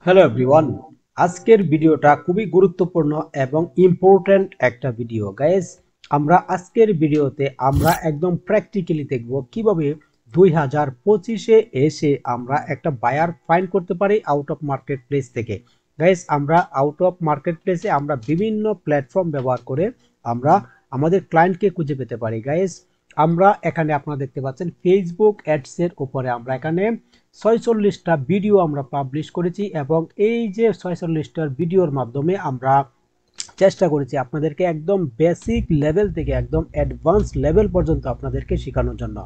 Hello everyone, আজকের ভিডিওটা খুবই গুরুত্বপূর্ণ এবং ইম্পর্ট্যান্ট একটা ভিডিও গাইস। আমরা আজকের ভিডিওতে আমরা একদম প্র্যাকটিক্যালি দেখব কিভাবে 2025-এ এসে আমরা একটা বায়ার ফাইন্ড করতে পারি আউট অফ মার্কেট প্লেস থেকে। গাইস, আমরা আউট অফ মার্কেট প্লেসে আমরা বিভিন্ন প্ল্যাটফর্ম ব্যবহার করে আমরা আমাদের ক্লায়েন্টকে খুঁজে পেতে পারি। গাইস, আমরা এখানে আপনারা দেখতে পাচ্ছেন ফেসবুক অ্যাডসের উপরে আমরা এখানে 46টা ভিডিও আমরা পাবলিশ করেছি এবং এই যে 46টার ভিডিওর মাধ্যমে আমরা চেষ্টা করেছি আপনাদেরকে একদম বেসিক লেভেল থেকে একদম অ্যাডভান্স লেভেল পর্যন্ত আপনাদেরকে শেখানোর জন্য।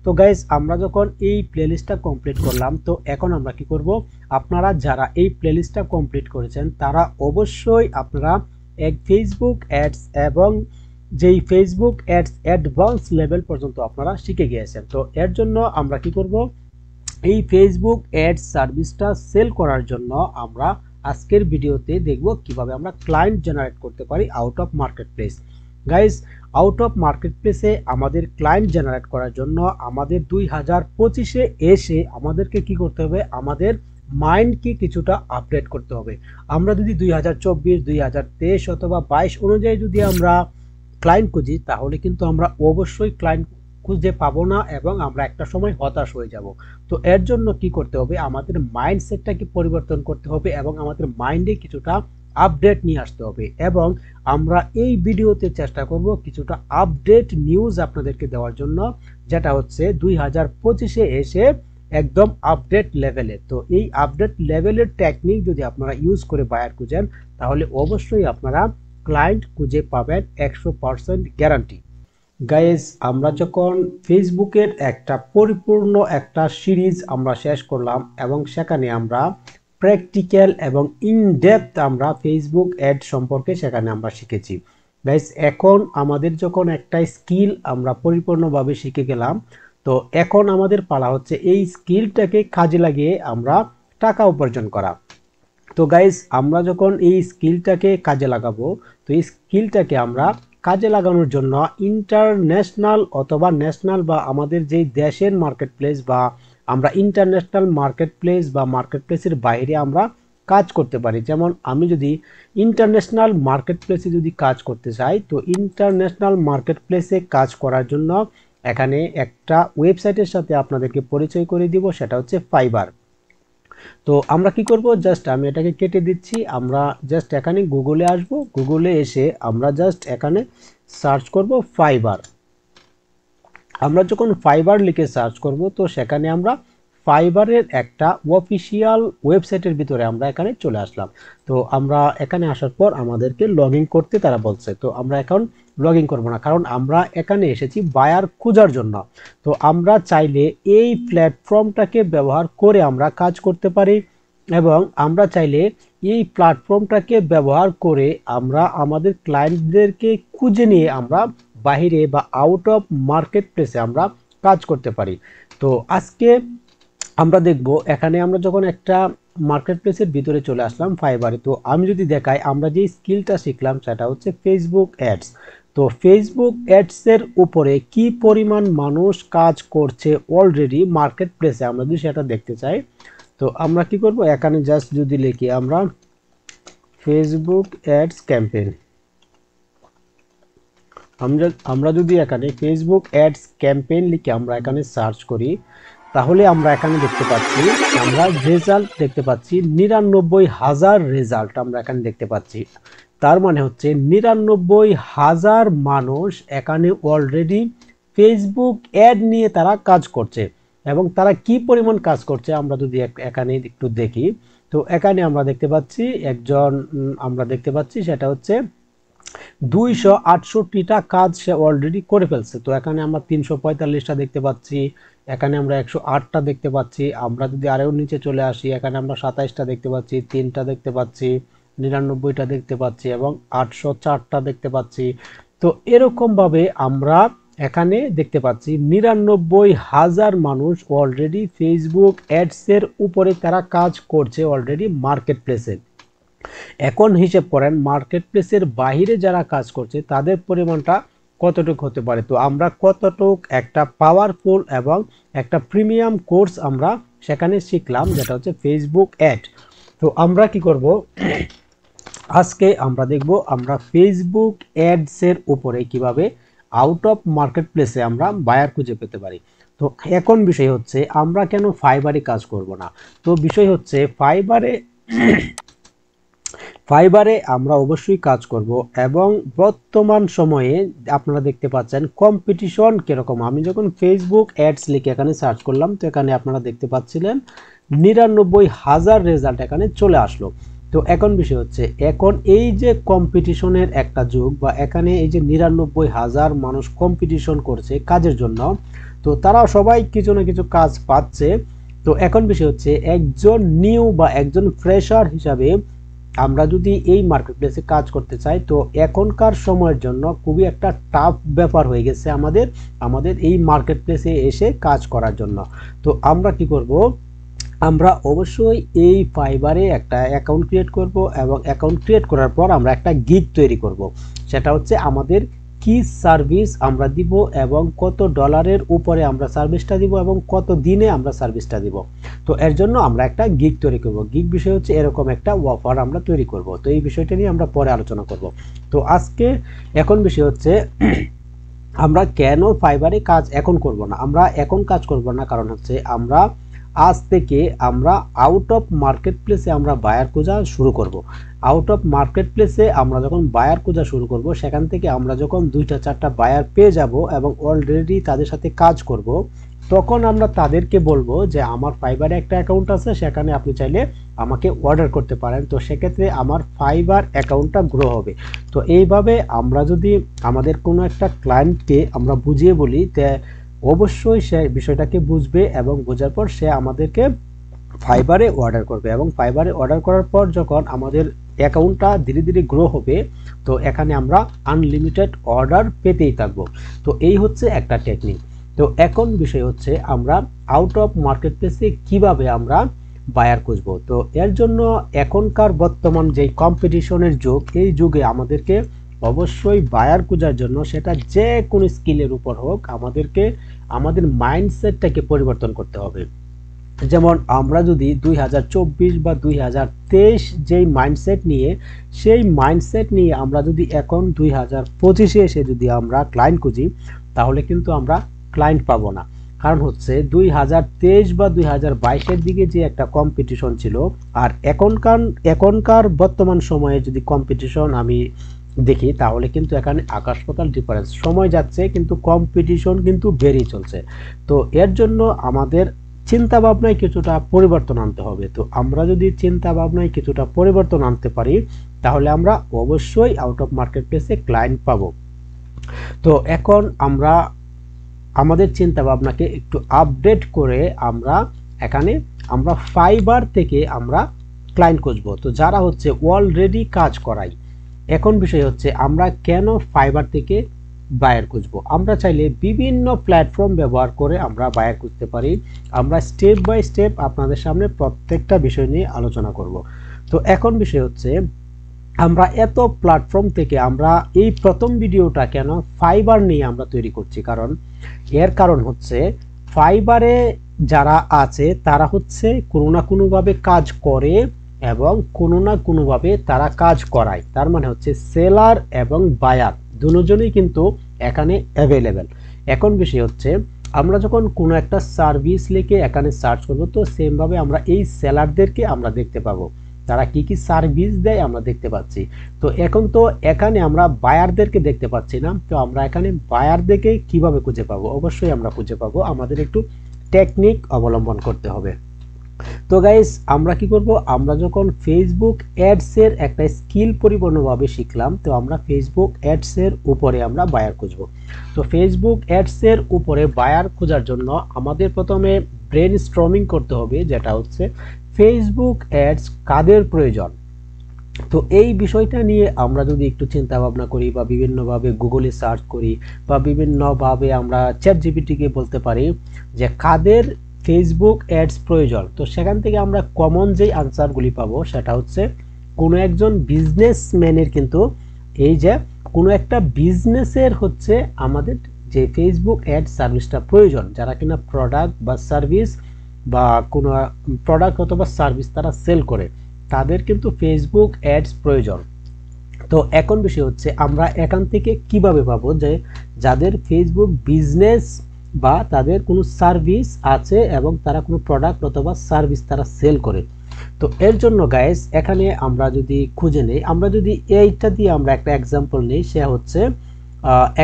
তো গাইস, আমরা যখন এই প্লেলিস্টটা কমপ্লিট করলাম, তো এখন আমরা কি করব, আপনারা যারা এই প্লেলিস্টটা কমপ্লিট করেছেন তারা অবশ্যই আপনারা এক ফেসবুক অ্যাডস এবং যেই ফেসবুক অ্যাডস অ্যাডভান্স লেভেল পর্যন্ত আপনারা শিখে গিয়েছেন। তো এর জন্য আমরা কি করব, এই ফেসবুক অ্যাডস সার্ভিসটা সেল করার জন্য আমরা আজকের ভিডিওতে দেখব কিভাবে আমরা ক্লায়েন্ট জেনারেট করতে পারি out of market place. Guys, out of market প্লেসে আমাদের ক্লায়েন্ট জেনারেট করার জন্য আমাদের 2025-এ এসে আমাদেরকে কি করতে হবে, আমাদের মাইন্ডকে কিছুটা আপডেট করতে হবে। আমরা যদি 2024, 2023 অথবা 22 অনুযায়ী যদি আমরা ক্লায়েন্ট খুঁজি, তাহলে কিন্তু আমরা অবশ্যই ক্লায়েন্ট খুঁজে পাবো না এবং আমরা একটা সময় হতাশ হয়ে যাব। তো এর জন্য কি করতে হবে, আমাদের মাইন্ডসেটটাকে পরিবর্তন করতে হবে এবং আমাদের মাইন্ডে কিছুটা আপডেট নিয়ে আসতে হবে। এবং আমরা এই ভিডিওতে চেষ্টা করব কিছুটা আপডেট নিউজ আপনাদেরকে দেওয়ার জন্য, যেটা হচ্ছে 2025-এ এসে একদম আপডেট লেভেলে। তো এই আপডেট লেভেলের টেকনিক যদি আপনারা ইউজ করে বায়ার খুঁজেন, তাহলে অবশ্যই আপনারা ক্লায়েন্ট খুঁজে পাবেন 100% গ্যারান্টি। গাইস, আমরা যখন ফেসবুকের একটা পরিপূর্ণ একটা সিরিজ আমরা শেষ করলাম এবং সেখানে আমরা প্র্যাকটিক্যাল এবং ইনডেপথ আমরা ফেসবুক অ্যাড সম্পর্কে সেখানে আমরা শিখেছি। গাইস, এখন আমাদের যখন একটা স্কিল আমরা পরিপূর্ণভাবে শিখে গেলাম, তো এখন আমাদের পালা হচ্ছে এই স্কিলটাকে কাজে লাগিয়ে আমরা টাকা উপার্জন করা। তো গাইস, আমরা যখন এই স্কিলটাকে কাজে লাগাবো, তো এই স্কিলটাকে আমরা কাজে লাগানোর জন্য ইন্টারন্যাশনাল অথবা ন্যাশনাল বা আমাদের যেই দেশের মার্কেট প্লেস বা আমরা ইন্টারন্যাশনাল মার্কেট প্লেস বা মার্কেট প্লেসের বাইরে আমরা কাজ করতে পারি। যেমন আমি যদি ইন্টারন্যাশনাল মার্কেট প্লেসে যদি কাজ করতে চাই, তো ইন্টারন্যাশনাল মার্কেট প্লেসে কাজ করার জন্য এখানে একটা ওয়েবসাইটের সাথে আপনাদেরকে পরিচয় করে দিব, সেটা হচ্ছে ফাইবার। তো আমরা কি করব, জাস্ট আমি এটাকে কেটে দিচ্ছি। আমরা জাস্ট এখানে গুগলে আসব, গুগলে এসে আমরা জাস্ট এখানে সার্চ করব ফাইবার। আমরা যখন ফাইবার লিখে সার্চ করব, তো সেখানে আমরা ফাইবারের একটা অফিসিয়াল ওয়েবসাইটের ভিতরে আমরা এখানে চলে আসলাম। তো আমরা এখানে আসার পর আমাদেরকে লগ ইন করতে তারা বলছে, তো আমরা এখন লগ ইন করবো না, কারণ আমরা এখানে এসেছি বায়ার খোঁজার জন্য। তো আমরা চাইলে এই প্ল্যাটফর্মটাকে ব্যবহার করে আমরা কাজ করতে পারি এবং আমরা চাইলে এই প্ল্যাটফর্মটাকে ব্যবহার করে আমরা আমাদের ক্লায়েন্টদেরকে খুঁজে নিয়ে আমরা বাহিরে বা আউট অফ মার্কেট প্লেসে আমরা কাজ করতে পারি। তো আজকে আমরা দেখব, এখানে আমরা যখন একটা মার্কেট প্লেসের ভিতরে চলে আসলাম ফাইবারে, তো আমি যদি দেখাই আমরা যে স্কিলটা শিখলাম সেটা হচ্ছে ফেসবুক অ্যাডস। তো ফেসবুক অ্যাডসের উপরে কি পরিমাণ মানুষ কাজ করছে অলরেডি মার্কেট প্লেসে, আমরা যদি সেটা দেখতে চাই, তো আমরা কি করব, এখানে জাস্ট যদি লিখি আমরা ফেসবুক অ্যাডস ক্যাম্পেইন, আমরা যদি এখানে ফেসবুক অ্যাডস ক্যাম্পেইন লিখে আমরা এখানে সার্চ করি, তাহলে আমরা এখানে দেখতে পাচ্ছি, আমরা রেজাল্ট দেখতে পাচ্ছি 99,000 রেজাল্ট আমরা এখানে দেখতে পাচ্ছি। তার মানে হচ্ছে 99,000 মানুষ এখানে অলরেডি ফেসবুক অ্যাড নিয়ে তারা কাজ করছে। এবং তারা কি পরিমাণ কাজ করছে আমরা যদি এখানে একটু দেখি, তো এখানে আমরা দেখতে পাচ্ছি একজন, আমরা দেখতে পাচ্ছি সেটা হচ্ছে 268টা কাজ সে অলরেডি করে ফেলছে। তো এখানে আমরা 345টা দেখতে পাচ্ছি, এখানে আমরা 108টা দেখতে পাচ্ছি। আমরা যদি আরও নিচে চলে আসি, এখানে আমরা 27টা দেখতে পাচ্ছি, 3টা দেখতে পাচ্ছি, 99টা দেখতে পাচ্ছি এবং 804টা দেখতে পাচ্ছি। তো এরকম ভাবে আমরা এখানে দেখতে পাচ্ছি 99,000 মানুষ অলরেডি ফেসবুক অ্যাডসের উপরে তারা কাজ করছে অলরেডি মার্কেট প্লেসে। এখন হিসেব করেন মার্কেট প্লেসের বাহিরে যারা কাজ করছে তাদের পরিমাণটা কতটুকু হতে পারে। তো আমরা কতটুক একটা পাওয়ারফুল এবং একটা প্রিমিয়াম কোর্স আমরা সেখানে শিখলাম, যেটা হচ্ছে ফেসবুক অ্যাড। তো আমরা কি করব, আজকে আমরা দেখব আমরা ফেসবুক অ্যাডস এর উপরে কিভাবে আউট অফ মার্কেট প্লেসে আমরা বায়ার খুঁজে পেতে পারি। তো এখন বিষয় হচ্ছে আমরা কেন ফাইবারে কাজ করব না। তো বিষয় হচ্ছে ফাইবারে আমরা অবশ্যই কাজ করব এবং বর্তমান সময়ে আপনারা দেখতে পাচ্ছেন কম্পিটিশন কিরকম। আমি যখন ফেসবুক অ্যাডস লিখে এখানে সার্চ করলাম তো এখানে আপনারা দেখতে পাচ্ছিলেন 99,000 রেজাল্ট এখানে চলে আসলো। তো এখন বিষয় হচ্ছে এখন এই যে কম্পিটিশনের একটা যুগ বা এখানে এই যে 99,000 মানুষ কম্পিটিশন করছে কাজের জন্য, তো তারা সবাই কিছু না কিছু কাজ পাচ্ছে। তো এখন বিষয় হচ্ছে একজন নিউ বা একজন ফ্রেশার হিসাবে আমরা যদি এই মার্কেট প্লেসে কাজ করতে চাই তো এখনকার সময়ের জন্য খুবই একটা টাফ ব্যাপার হয়ে গেছে আমাদের এই মার্কেট প্লেসে এসে কাজ করার জন্য। তো আমরা কি করব, আমরা অবশ্যই এই ফাইবারে একটা অ্যাকাউন্ট ক্রিয়েট করব এবং অ্যাকাউন্ট ক্রিয়েট করার পর আমরা একটা গিগ তৈরি করব। সেটা হচ্ছে আমাদের কি সার্ভিস আমরা দিব এবং কত ডলারের উপরে আমরা সার্ভিসটা দিব এবং কত দিনে আমরা সার্ভিসটা দিব। তো এর জন্য আমরা একটা গিগ তৈরি করব। গিগ বিষয় হচ্ছে এরকম একটা অফার আমরা তৈরি করব। তো এই বিষয়টা নিয়ে আমরা পরে আলোচনা করব। তো আজকে এখন বিষয় হচ্ছে আমরা কেন ফাইবারে কাজ এখন করব না। আমরা এখন কাজ করব না কারণ হচ্ছে আমরা আজ থেকে আমরা আউট অফ মার্কেট প্লেসে আমরা বায়ার খোঁজা শুরু করব। আউট অফ মার্কেট প্লেসে আমরা যখন বায়ার খোঁজা শুরু করব সেখান থেকে আমরা যখন 2-4টা বায়ার পেয়ে যাব এবং অলরেডি তাদের সাথে কাজ করব, তখন আমরা তাদেরকে বলবো যে আমার ফাইবারে একটা অ্যাকাউন্ট আছে, সেখানে আপনি চাইলে আমাকে অর্ডার করতে পারেন। তো সেক্ষেত্রে আমার ফাইবার অ্যাকাউন্টটা গ্রো হবে। তো এইভাবে আমরা যদি আমাদের কোনো একটা ক্লায়েন্টকে আমরা বুঝিয়ে বলি তে অবশ্যই সে বিষয়টাকে বুঝবে এবং বোঝার পর সে আমাদেরকে ফাইবারে অর্ডার করবে এবং ফাইবারে অর্ডার করার পর যখন আমাদের অ্যাকাউন্টটা ধীরে ধীরে গ্রো হবে তো এখানে আমরা আনলিমিটেড অর্ডার পেতেই থাকবো। তো এই হচ্ছে একটা টেকনিক। তো এখন বিষয় হচ্ছে আমরা আউট অফ মার্কেট প্লেসে কিভাবে আমরা বায়ার খুঁজবো। তো এর জন্য এখনকার বর্তমান যে কম্পিটিশনের যুগ, এই যুগে আমাদেরকে অবশ্যই বায়ার খোঁজার জন্য সেটা যে কোনো স্কিলের উপর হোক আমাদেরকে আমাদের মাইন্ডসেটটাকে পরিবর্তন করতে হবে। যেমন আমরা যদি 2024 বা 2023 যেই মাইন্ডসেট নিয়ে সেই মাইন্ডসেট নিয়ে আমরা যদি এখন 2025-এ এসে যদি আমরা ক্লায়েন্ট খুঁজি তাহলে কিন্তু আমরা ক্লায়েন্ট পাবো না। কারণ হচ্ছে 2023 বা 2022-এর দিকে যে একটা কম্পিটিশন ছিল আর এখনকার বর্তমান সময়ে যদি কম্পিটিশন আমি দেখি তাহলে কিন্তু এখানে আকাশ পাতাল ডিফারেন্স। সময় যাচ্ছে কিন্তু কম্পিটিশন কিন্তু বেড়েই চলছে। তো এর জন্য আমাদের চিন্তা ভাবনায় কিছুটা পরিবর্তন আনতে হবে। তো আমরা যদি চিন্তা ভাবনায় কিছুটা পরিবর্তন আনতে পারি তাহলে আমরা অবশ্যই আউট অফ মার্কেট প্লেসে ক্লায়েন্ট পাবো। তো এখন আমরা আমাদের চিন্তা ভাবনাকে একটু আপডেট করে আমরা ফাইবার থেকে আমরা ক্লায়েন্ট খুঁজবো। তো যারা হচ্ছে অলরেডি কাজ করাই। এখন বিষয় হচ্ছে আমরা কেন ফাইবার থেকে বায়ার খুঁজবো। আমরা চাইলে বিভিন্ন প্ল্যাটফর্ম ব্যবহার করে আমরা বায়ার খুঁজতে পারি। আমরা স্টেপ বাই স্টেপ আপনাদের সামনে প্রত্যেকটা বিষয় নিয়ে আলোচনা করব। তো এখন বিষয় হচ্ছে আমরা এত প্ল্যাটফর্ম থেকে আমরা এই প্রথম ভিডিওটা কেন ফাইবার নিয়ে আমরা তৈরি করছি, এর কারণ হচ্ছে ফাইবারে যারা আছে তারা হচ্ছে কোনো না কোনোভাবে কাজ করে এবং কোনো না কোনোভাবে তারা কাজ করায়। তার মানে হচ্ছে সেলার এবং বায়ার দুজনেই কিন্তু এখানে অ্যাভেলেবেল। এখন বিষয় হচ্ছে আমরা যখন কোনো একটা সার্ভিস লিখে এখানে সার্চ করব তো সেমভাবে আমরা এই সেলারদেরকে আমরা দেখতে পাবো, তারা কি কি সার্ভিস দেয় আমরা দেখতে পাচ্ছি। তো এখন তো এখানে আমরা বায়ারদেরকে দেখতে পাচ্ছি না, তো আমরা এখানে বায়ারদেরকে কিভাবে খুঁজে পাবো। অবশ্যই আমরা খুঁজে পাবো, আমাদের একটু টেকনিক অবলম্বন করতে হবে। তো গাইস আমরা কি করব, আমরা যখন ফেসবুক অ্যাডস এর একটা স্কিল পরিপূর্ণভাবে শিখলাম তো আমরা ফেসবুক অ্যাডস এর উপরে আমরা বায়ার খুঁজব। তো ফেসবুক অ্যাডস এর উপরে বায়ার খোঁজার জন্য আমাদের প্রথমে ব্রেন স্টর্মিং করতে হবে, যেটা হচ্ছে ফেসবুক অ্যাডস কাদের প্রয়োজন। তো এই বিষয়টা নিয়ে আমরা যদি একটু চিন্তা ভাবনা করি বা বিভিন্নভাবে গুগলে সার্চ করি বা বিভিন্নভাবে আমরা চ্যাট জিপিটিকে বলতে পারি যে কাদের ফেসবুক অ্যাডস প্রয়োজন, তো সেখান থেকে আমরা কমন যেই আনসারগুলি পাবো সেটা হচ্ছে কোনো একজন বিজনেসম্যানের কিন্তু এই যে কোনো একটা বিজনেসের হচ্ছে আমাদের যে ফেসবুক অ্যাড সার্ভিসটা প্রয়োজন, যারা কিনা প্রোডাক্ট বা সার্ভিস বা কোনো প্রোডাক্ট অথবা সার্ভিস তারা সেল করে তাদের কিন্তু ফেসবুক অ্যাডস প্রয়োজন। তো এখন বিষয় হচ্ছে আমরা এখান থেকে কিভাবে পাবো যে যাদের ফেসবুক বিজনেস বা তাদের কোনো সার্ভিস আছে এবং তারা কোনো প্রোডাক্ট অথবা সার্ভিস তারা সেল করে। তো এর জন্য গাইস এখানে আমরা যদি খুঁজে নেই, আমরা যদি এইটা দিয়ে আমরা একটা এক্সাম্পল নেই, সে হচ্ছে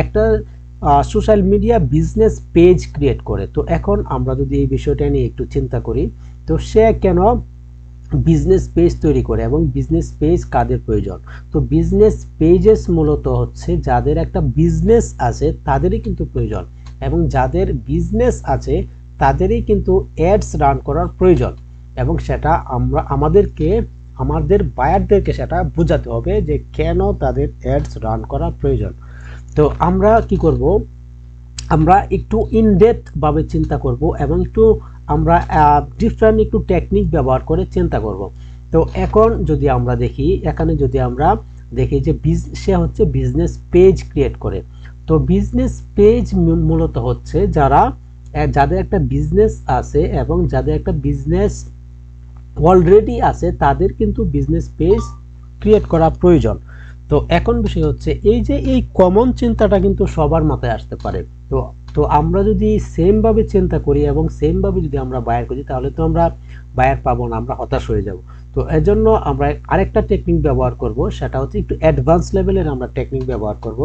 একটা social media business page create করে। তো এখন আমরা যদি এই বিষয়টা নিয়ে একটু চিন্তা করি, তো সে কেন বিজনেস পেজ তৈরি করে এবং বিজনেস পেজ কাদের প্রয়োজন? তো বিজনেস পেজেস মূলত হচ্ছে যাদের একটা বিজনেস আছে তাদেরই কিন্তু প্রয়োজন, এবং যাদের বিজনেস আছে তাদেরই কিন্তু অ্যাডস রান করার প্রয়োজন, এবং সেটা আমরা আমাদের বায়ারদেরকে সেটা বোঝাতে হবে যে কেন তাদের অ্যাডস রান করা প্রয়োজন। তো আমরা কি করব, আমরা একটু ইনডেপথ ভাবে চিন্তা করব এবং একটু আমরা ডিফারেন্ট একটু টেকনিক ব্যবহার করে চিন্তা করব। তো এখন যদি আমরা দেখি, এখানে যদি আমরা দেখি যে সে হচ্ছে বিজনেস পেজ ক্রিয়েট করে। তো বিজনেস পেজ মূলত হচ্ছে যাদের একটা বিজনেস আছে এবং যাদের একটা বিজনেস অলরেডি আছে তাদের কিন্তু বিজনেস পেজ ক্রিয়েট করা প্রয়োজন। তো এখন বিষয় হচ্ছে এই কমন চিন্তাটা কিন্তু সবার মাথায় আসতে পারে। তো তো আমরা যদি সেম ভাবে চিন্তা করি এবং সেম ভাবে যদি আমরা বায়ার করি, তাহলে তো আমরা বায়ার পাবো না, আমরা হতাশ হয়ে যাব। তো এর জন্য আমরা আরেকটা টেকনিক ব্যবহার করব, সেটা হচ্ছে একটু অ্যাডভান্স লেভেলের আমরা টেকনিক ব্যবহার করব,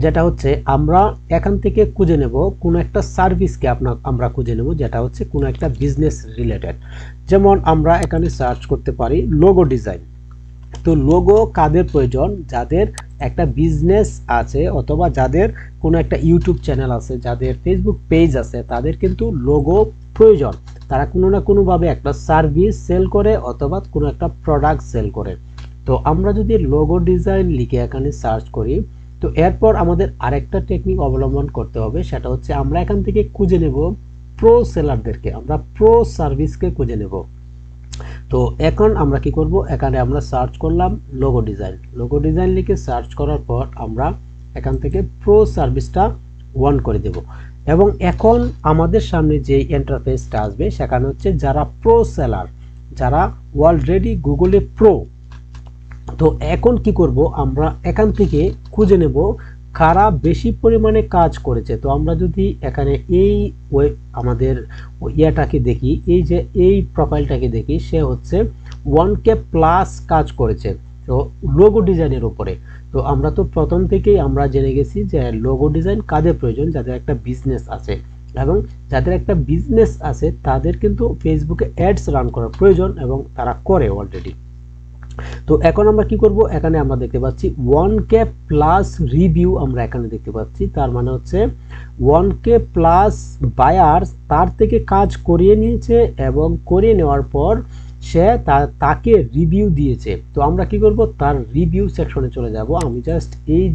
যেটা হচ্ছে আমরা এখান থেকে খুঁজে নেব কোনো একটা সার্ভিসকে আমরা খুঁজে নেব যেটা হচ্ছে কোনো একটা বিজনেস রিলেটেড। যেমন আমরা এখানে সার্চ করতে পারি লোগো ডিজাইন। তো লোগো কাদের প্রয়োজন? যাদের একটা বিজনেস আছে অথবা যাদের কোনো একটা ইউটিউব চ্যানেল আছে, যাদের ফেসবুক পেজ আছে, তাদের কিন্তু লোগো প্রয়োজন। তারা কোনো না কোনোভাবে একটা সার্ভিস সেল করে অথবা কোনো একটা প্রোডাক্ট সেল করে। তো আমরা যদি লোগো ডিজাইন লিখে এখানে সার্চ করি, তো এরপর আমাদের আরেকটা টেকনিক অবলম্বন করতে হবে, সেটা হচ্ছে আমরা এখান থেকে খুঁজে নেব প্রো সেলারদেরকে, আমরা প্রো সার্ভিসকে খুঁজে নেব। তো এখন আমরা কি করব, এখানে আমরা সার্চ করলাম লোগো ডিজাইন লিখে সার্চ করার পর আমরা এখান থেকে প্রো সার্ভিসটা অন করে দেব, এবং এখন আমাদের সামনে যে ইন্টারফেসটা আসবে সেখানে হচ্ছে যারা প্রো সেলার, যারা অলরেডি গুগলে প্রো। তো এখন কি করব, আমরা এখান থেকে খুঁজে নেব কারা বেশি পরিমাণে কাজ করেছে। তো আমরা যদি এখানে এই আমাদের ইয়াটাকে দেখি, এই প্রোফাইলটাকে দেখি, সে হচ্ছে 1K প্লাস কাজ করেছে তো লোগো ডিজাইনের উপরে। তো আমরা তো প্রথম থেকেই আমরা জেনে গেছি যে লোগো ডিজাইন কাদের প্রয়োজন? যাদের একটা বিজনেস আছে, এবং যাদের একটা বিজনেস আছে তাদের কিন্তু ফেসবুকে অ্যাডস রান করার প্রয়োজন এবং তারা করে অলরেডি। তো এখন আমরা কি করব, এখানে আমরা দেখতে পাচ্ছি 1K প্লাস রিভিউ আমরা এখানে দেখতে পাচ্ছি। তার মানে হচ্ছে 1K প্লাস বায়ার্স তার থেকে কাজ করিয়ে নিয়েছে, এবং করিয়ে নেওয়ার পর সে তাকে রিভিউ দিয়েছে। তো আমরা কি করব, তার রিভিউ সেকশনে চলে যাব। আমি জাস্ট এই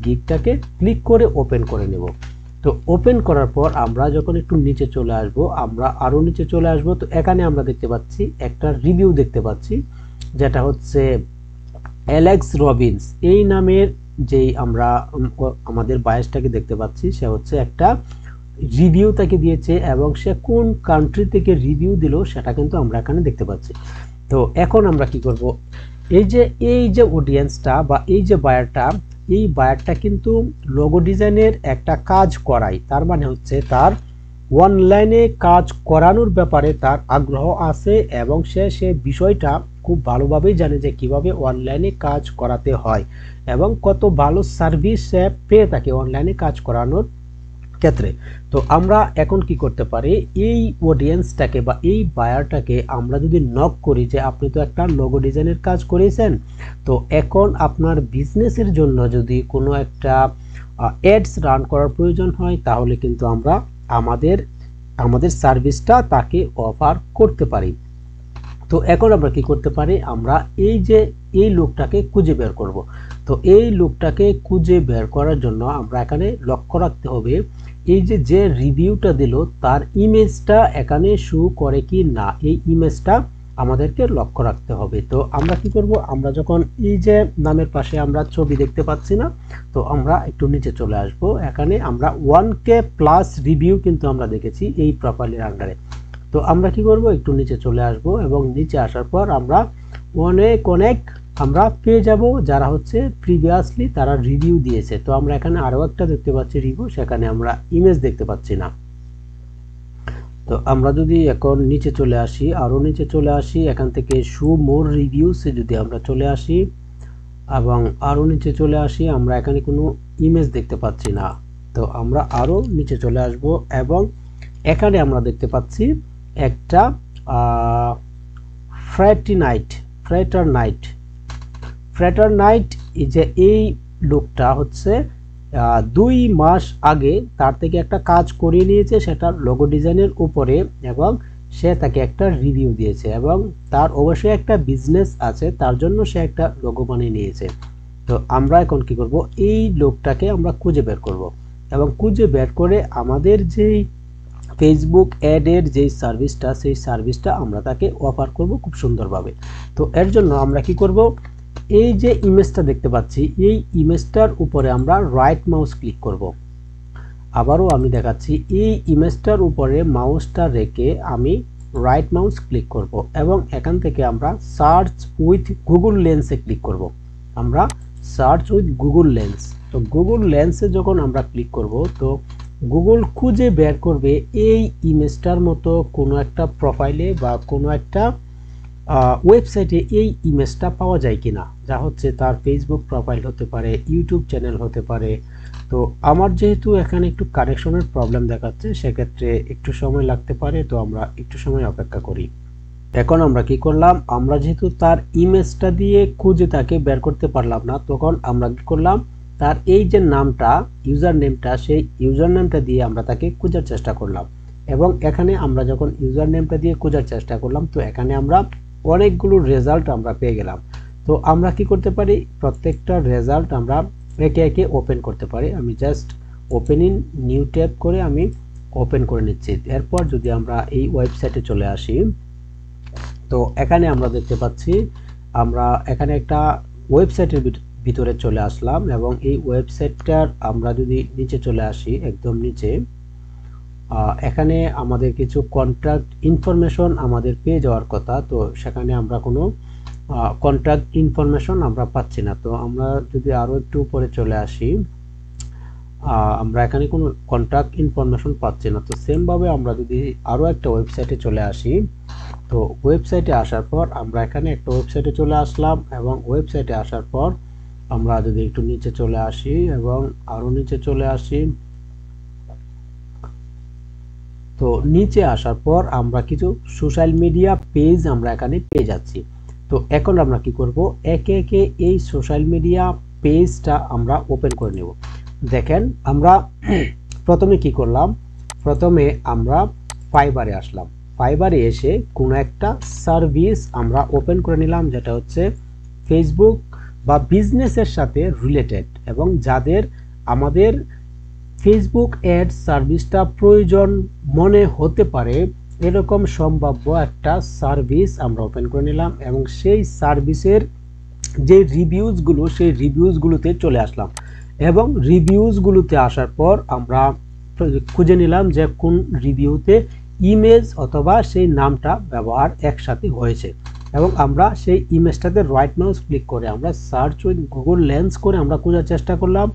গিগটাকে ক্লিক করে ওপেন করে নেব। তো ওপেন করার পর আমরা যখন একটু নিচে চলে আসব, আমরা আরো নিচে চলে আসব, তো এখানে আমরা দেখতে পাচ্ছি একটা রিভিউ দেখতে পাচ্ছি, যেটা হচ্ছে অ্যালেক্স রবিন্স এই নামের যেই আমরা আমাদের বায়াসটাকে দেখতে পাচ্ছি, সে হচ্ছে একটা রিভিউ তাকে দিয়েছে, এবং সে কোন কান্ট্রি থেকে রিভিউ দিল সেটা কিন্তু আমরা এখানে দেখতে পাচ্ছি। তো এখন আমরা কি করব, এই যে অডিয়েন্সটা বা এই যে বায়ারটা কিন্তু লোগো ডিজাইনের একটা কাজ করায়। তার মানে হচ্ছে তার অনলাইনে কাজ করানোর ব্যাপারে তার আগ্রহ আছে, এবং সে বিষয়টা খুব ভালোভাবেই জানে যে কিভাবে অনলাইনে কাজ করাতে হয় এবং কত ভালো সার্ভিস সে পেয়ে থাকে অনলাইনে কাজ করানোর ক্ষেত্রে। তো আমরা এখন কি করতে পারি, এই অডিয়েন্সটাকে বা এই বায়ারটাকে আমরা যদি নক করি যে আপনি তো একটা লোগো ডিজাইনের কাজ করেছেন, তো এখন আপনার বিজনেসের জন্য যদি কোনো একটা অ্যাডস রান করার প্রয়োজন হয়, তাহলে কিন্তু আমরা আমাদের সার্ভিসটা তাকে অফার করতে পারি। তো এখন আমরা কি করতে পারি, আমরা এই লোকটাকে খুঁজে বের করব। তো এই লোকটাকে খুঁজে বের করার জন্য আমরা এখানে লক্ষ্য রাখতে হবে যে রিভিউটা দিল তার ইমেজটা এখানে শো করে কি না, এই ইমেজটা আমাদেরকে লক্ষ্য রাখতে হবে। তো আমরা কি করব, আমরা যখন এই যে নামের পাশে আমরা ছবি দেখতে পাচ্ছি না, তো আমরা একটু নিচে চলে আসব। এখানে আমরা 1K প্লাস রিভিউ কিন্তু আমরা দেখেছি এই প্রোফাইলের আন্ডারে। তো আমরা কি করব, একটু নিচে চলে আসব এবং নিচে আসার পর আমরা অনেক আমরা পেয়ে যাব যারা হচ্ছে প্রিভিয়াসলি তারা রিভিউ দিয়েছে। তো আমরা এখানে আরো একটা দেখতে পাচ্ছি রিভিউ, সেখানে আমরা ইমেজ দেখতে পাচ্ছি না। তো আমরা যদি এখন নিচে চলে আসি, আরো নিচে চলে আসি, এখান থেকে শো মোর রিভিউস যদি আমরা চলে আসি এবং আরো নিচে চলে আসি, আমরা এখানে কোনো ইমেজ দেখতে পাচ্ছি না। তো আমরা আরো নিচে চলে আসব এবং এখানে আমরা দেখতে পাচ্ছি একটা ফ্রেটার নাইট যে এই লোকটা হচ্ছে 2 মাস আগে তার থেকে একটা কাজ করিয়ে নিয়েছে, সেটা লোগো ডিজাইনের উপরে, এবং সে তাকে একটা রিভিউ দিয়েছে এবং তার অবশ্যই একটা বিজনেস আছে, তার জন্য সে একটা লোগো বানিয়ে নিয়েছে। তো আমরা এখন কি করব, এই লোকটাকে আমরা খুঁজে বের করব এবং খুঁজে বের করে আমাদের যেই ফেসবুক অ্যাডের যেই সার্ভিসটা, সেই সার্ভিসটা আমরা তাকে অফার করব খুব সুন্দরভাবে। তো এর জন্য আমরা কি করব, এই যে ইমেজটা দেখতে পাচ্ছি, এই ইমেজটার উপরে আমরা রাইট মাউস ক্লিক করব। আবারও আমি দেখাচ্ছি, এই ইমেজটার উপরে মাউসটা রেখে আমি রাইট মাউস ক্লিক করব এবং এখান থেকে আমরা সার্চ উইথ গুগল লেন্সে ক্লিক করব। আমরা সার্চ উইথ গুগল লেন্স, তো গুগল লেন্সে যখন আমরা ক্লিক করব, তো গুগল খুঁজে বের করবে এই ইমেজটার মতো কোনো একটা প্রোফাইলে বা কোনো একটা ওয়েবসাইটে এই ইমেজটা পাওয়া যায় কিনা, যা হচ্ছে তার ফেসবুক প্রোফাইল হতে পারে, ইউটিউব চ্যানেল হতে পারে। তো আমার যেহেতু এখানে একটু কানেকশনের প্রবলেম দেখাচ্ছে, সেক্ষেত্রে একটু সময় লাগতে পারে, তো আমরা একটু সময় অপেক্ষা করি। এখন আমরা কি করলাম, আমরা যেহেতু তার ইমেজটা দিয়ে খুঁজে তাকে বের করতে পারলাম না, তখন আমরা কি করলাম, তার এই যে নামটা, ইউজার নেমটা, সেই ইউজার নেমটা দিয়ে আমরা তাকে খোঁজার চেষ্টা করলাম এবং এখানে আমরা যখন ইউজার নেমটা দিয়ে খোঁজার চেষ্টা করলাম, তো এখানে আমরা অনেকগুলো রেজাল্ট আমরা পেয়ে গেলাম। তো আমরা কি করতে পারি, প্রত্যেকটা রেজাল্ট আমরা একে একে ওপেন করতে পারি। আমি just open in new tab করে আমি ওপেন করে নিচ্ছি। এরপর যদি আমরা এই ওয়েবসাইটে চলে আসি, তো এখানে আমরা দেখতে পাচ্ছি, আমরা এখানে একটা ওয়েবসাইটের ভিতরে চলে আসলাম এবং এই ওয়েবসাইটটার আমরা যদি নিচে চলে আসি, একদম নিচে, এখানে আমাদের কিছু কন্ট্যাক্ট ইনফরমেশন আমাদের পেয়ে যাওয়ার কথা, তো সেখানে আমরা কোনো কন্ট্যাক্ট ইনফরমেশন আমরা পাচ্ছি না। তো আমরা যদি আরো একটু উপরে চলে আসি, আমরা এখানে কোনো কন্ট্যাক্ট ইনফরমেশন পাচ্ছি না। তো সেম ভাবে আমরা যদি আরো একটা ওয়েবসাইটে চলে আসি, তো ওয়েবসাইটে আসার পর আমরা এখানে একটা ওয়েবসাইটে চলে আসলাম এবং ওয়েবসাইটে আসার পর আমরা যদি একটু নিচে চলে আসি এবং আরো নিচে চলে আসি, তো নিচে আসার পর আমরা কিছু সোশ্যাল মিডিয়া পেজ আমরা এখানে পেয়ে যাচ্ছি। তো এখন আমরা কি করব, একে একে এই সোশ্যাল মিডিয়া পেজটা আমরা ওপেন করে নেব। দেখেন আমরা প্রথমে কি করলাম, প্রথমে আমরা ফাইবারে আসলাম। ফাইবারে এসে কোনো একটা সার্ভিস আমরা ওপেন করে নিলাম, যেটা হচ্ছে ফেসবুক বা বিজনেসের সাথে রিলেটেড এবং যাদের আমাদের ফেসবুক অ্যাড সার্ভিসটা প্রয়োজন মনে হতে পারে, এরকম সম্ভাব্য একটা সার্ভিস আমরা ওপেন করে নিলাম এবং সেই সার্ভিসের যে রিভিউজগুলো, সেই রিভিউজগুলোতে চলে আসলাম এবং রিভিউজগুলোতে আসার পর আমরা খুঁজে নিলাম যে কোন রিভিউতে ইমেজ অথবা সেই নামটা ব্যবহার একসাথে হয়েছে এবং আমরা সেই ইমেজটাতে রাইট মাউস ক্লিক করে আমরা সার্চ উইথ গুগল লেন্স করে আমরা খোঁজার চেষ্টা করলাম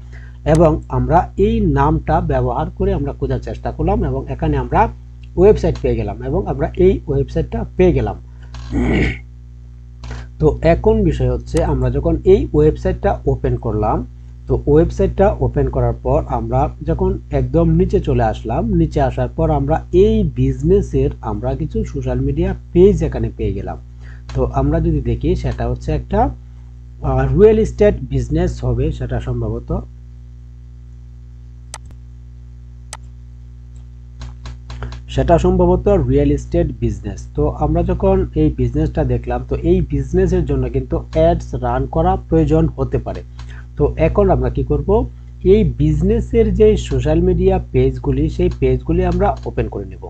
এবং আমরা এই নামটা ব্যবহার করে আমরা খোঁজার চেষ্টা করলাম এবং এখানে আমরা ওয়েবসাইট পেয়ে গেলাম এবং আমরা এই ওয়েবসাইটটা পেয়ে গেলাম। তো এখন বিষয় হচ্ছে, আমরা যখন এই ওয়েবসাইটটা ওপেন করলাম, তো ওয়েবসাইটটা ওপেন করার পর আমরা যখন একদম নিচে চলে আসলাম, নিচে আসার পর আমরা এই বিজনেসের আমরা কিছু সোশ্যাল মিডিয়া পেজ এখানে পেয়ে গেলাম। তো আমরা যদি দেখি, সেটা হচ্ছে একটা রিয়েল এস্টেট বিজনেস হবে, সেটা সম্ভবত রিয়েল এস্টেট বিজনেস। তো আমরা যখন এই বিজনেসটা দেখলাম, তো এই বিজনেসের জন্য কিন্তু অ্যাডস রান করা প্রয়োজন হতে পারে। তো এখন আমরা কি করব, এই বিজনেসের যে সোশ্যাল মিডিয়া পেজগুলি, সেই পেজগুলি আমরা ওপেন করে নেব।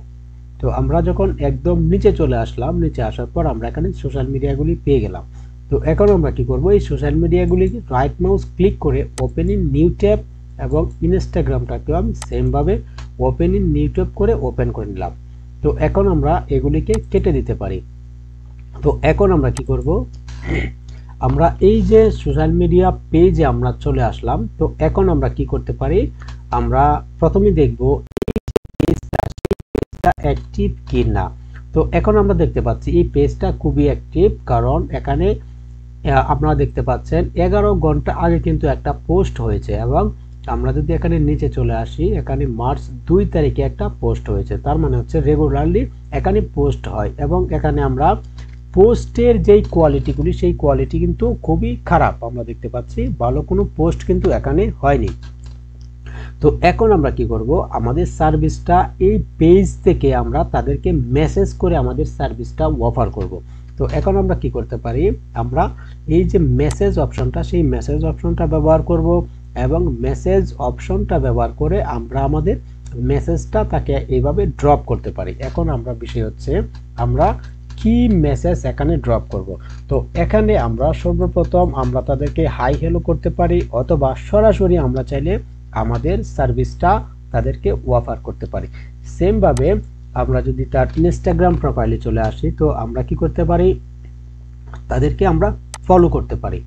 তো আমরা যখন একদম নিচে চলে আসলাম, নিচে আসার পর আমরা এখানে সোশ্যাল মিডিয়াগুলি পেয়ে গেলাম। তো এখন আমরা কি করব, এই সোশ্যাল মিডিয়াগুলি রাইট মাউস ক্লিক করে ওপেন ইন নিউ ট্যাব এবং ইনস্টাগ্রামটাকেও আমি সেমভাবে ওপেন ইন নিউ ট্যাব করে ওপেন করে নিলাম। তো এখন আমরা এগুলিকে কেটে দিতে পারি। তো এখন আমরা কি করব, আমরা এই যে সোশ্যাল মিডিয়া পেজে আমরা চলে আসলাম। তো এখন আমরা কি করতে পারি, আমরা প্রথমে দেখব পেজটা অ্যাক্টিভ কিনা। তো এখন আমরা দেখতে পাচ্ছি এই পেজটা খুবই অ্যাক্টিভ, কারণ এখানে আপনারা দেখতে পাচ্ছেন 11 ঘন্টা আগে কিন্তু একটা পোস্ট হয়েছে, এবং আমরা যদি এখানে নিচে চলে আসি, এখানে মার্চ 2 তারিখে একটা পোস্ট হয়েছে। তার মানে হচ্ছে রেগুলারলি এখানে পোস্ট হয়, এবং এখানে আমরা পোস্টের যেই কোয়ালিটিগুলি সেই কোয়ালিটি কিন্তু খুবই খারাপ আমরা দেখতে পাচ্ছি, ভালো কোনো পোস্ট কিন্তু এখানে হয়নি। তো এখন আমরা কি করব, আমাদের সার্ভিসটা এই পেজ থেকে আমরা তাদেরকে মেসেজ করে আমাদের সার্ভিসটা অফার করব। তো এখন আমরা কি করতে পারি, আমরা এই যে মেসেজ অপশনটা, সেই মেসেজ অপশনটা ব্যবহার করব, এবং মেসেজ অপশনটা ব্যবহার করে আমরা আমাদের মেসেজটা তাকে এইভাবে ড্রপ করতে পারি। এখন আমরা বিষয় হচ্ছে আমরা কি মেসেজ এখানে ড্রপ করব। তো এখানে আমরা সর্বপ্রথম আমরা তাদেরকে হাই হ্যালো করতে পারি, অথবা সরাসরি আমরা চাইলে আমাদের সার্ভিসটা তাদেরকে অফার করতে পারি। সেম ভাবে আমরা যদি তার ইনস্টাগ্রাম প্রোফাইলে চলে আসি, তো আমরা কি করতে পারি, তাদেরকে আমরা ফলো করতে পারি।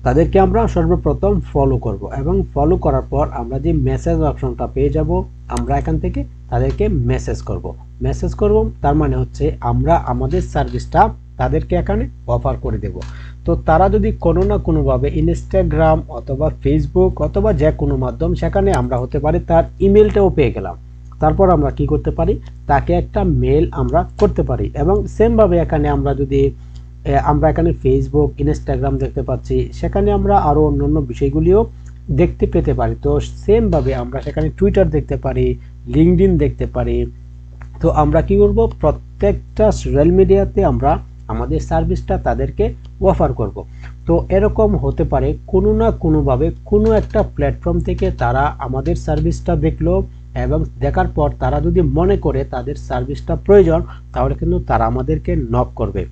তাদেরকে আমরা সর্বপ্রথম ফলো করব, এবং ফলো করার পর আমরা যে মেসেজ অপশনটা পেয়ে যাব, আমরা এখান থেকে তাদেরকে মেসেজ করব। তার মানে হচ্ছে আমরা আমাদের সার্ভিসটা তাদেরকে এখানে অফার করে দেব। তো তারা যদি কোনো না কোনোভাবে ইনস্টাগ্রাম অথবা ফেসবুক অথবা যে কোনো মাধ্যম, সেখানে আমরা হতে পারি তার ইমেলটাও পেয়ে গেলাম, তারপর আমরা কি করতে পারি, তাকে একটা মেল আমরা করতে পারি। এবং সেম ভাবে এখানে আমরা যদি আমরা এখানে ফেসবুক ইনস্টাগ্রাম দেখতে পাচ্ছি, সেখানে আমরা আরো অন্যান্য বিষয়গুলিও দেখতে পেতে পারি। তো সেম ভাবে আমরা সেখানে টুইটার দেখতে পারি, লিঙ্কডইন দেখতে পারি। তো আমরা কি করব, প্রত্যেকটা সোশ্যাল মিডিয়াতে আমরা আমাদের সার্ভিসটা তাদেরকে অফার করব। তো এরকম হতে পারে কোনো না কোনোভাবে কোনো একটা প্ল্যাটফর্ম থেকে তারা আমাদের সার্ভিসটা দেখলো, এবং দেখার পর তারা যদি মনে করে তাদের সার্ভিসটা প্রয়োজন, তাহলে কিন্তু তারা আমাদেরকে নক করবে,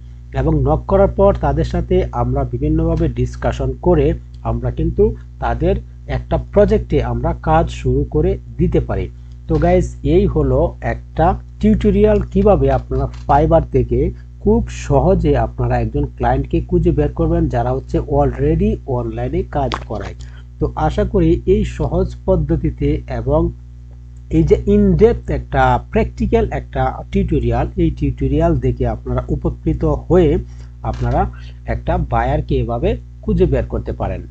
এবং নক করার পর তাদের সাথে আমরা বিভিন্নভাবে ডিসকাশন করে আমরা কিন্তু তাদের একটা প্রজেক্টে আমরা কাজ শুরু করে দিতে পারি। তো গাইজ, এই হলো একটা টিউটোরিয়াল কিভাবে আপনারা ফাইবার থেকে খুব সহজে আপনারা একজন ক্লায়েন্টকে খুঁজে বের করবেন যারা হচ্ছে অলরেডি অনলাইনে কাজ করায়। তো আশা করি এই সহজ পদ্ধতিতে এবং এই যে ইনডেপথ একটা প্র্যাকটিক্যাল একটা টিউটোরিয়াল, এই টিউটোরিয়াল দেখে আপনারা উপকৃত হয়ে আপনারা একটা বায়ারকে এভাবে খুঁজে বের করতে পারেন।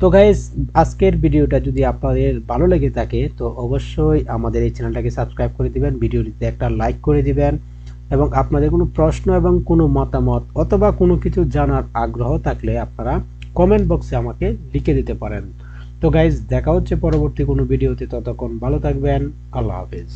তো গাইস, আজকের ভিডিওটা যদি আপনাদের ভালো লেগে থাকে, তো অবশ্যই আমাদের এই চ্যানেলটাকে সাবস্ক্রাইব করে দিবেন, ভিডিওটিতে একটা লাইক করে দিবেন, এবং আপনাদের কোনো প্রশ্ন এবং কোনো মতামত অথবা কোনো কিছু জানার আগ্রহ থাকলে আপনারা কমেন্ট বক্সে আমাকে লিখে দিতে পারেন। তো গাইস, দেখা হচ্ছে পরবর্তী কোনো ভিডিওতে, ততক্ষণ ভালো থাকবেন, আল্লাহ হাফেজ।